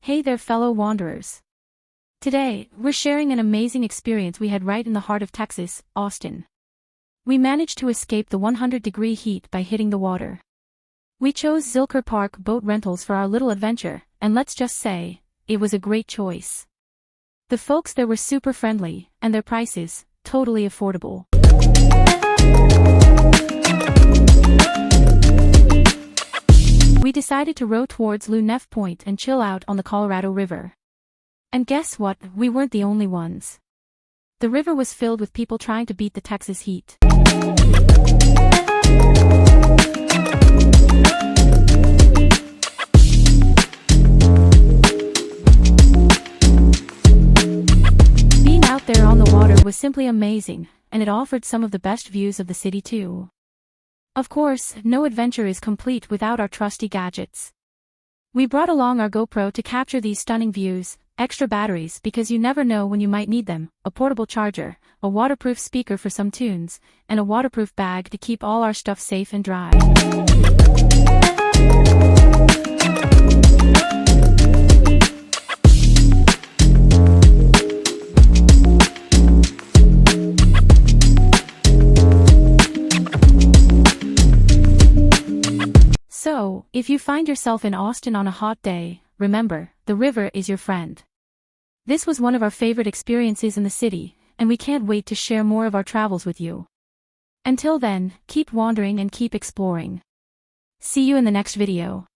Hey there fellow wanderers. Today, we're sharing an amazing experience we had right in the heart of Texas, Austin. We managed to escape the 100-degree heat by hitting the water. We chose Zilker Park Boat Rentals for our little adventure, and let's just say, it was a great choice. The folks there were super friendly, and their prices, totally affordable. We decided to row towards Lou Neff Point and chill out on the Colorado River. And guess what, we weren't the only ones. The river was filled with people trying to beat the Texas heat. Being out there on the water was simply amazing, and it offered some of the best views of the city too. Of course, no adventure is complete without our trusty gadgets. We brought along our GoPro to capture these stunning views, extra batteries because you never know when you might need them, a portable charger, a waterproof speaker for some tunes, and a waterproof bag to keep all our stuff safe and dry. So, if you find yourself in Austin on a hot day, remember, the river is your friend. This was one of our favorite experiences in the city, and we can't wait to share more of our travels with you. Until then, keep wandering and keep exploring. See you in the next video.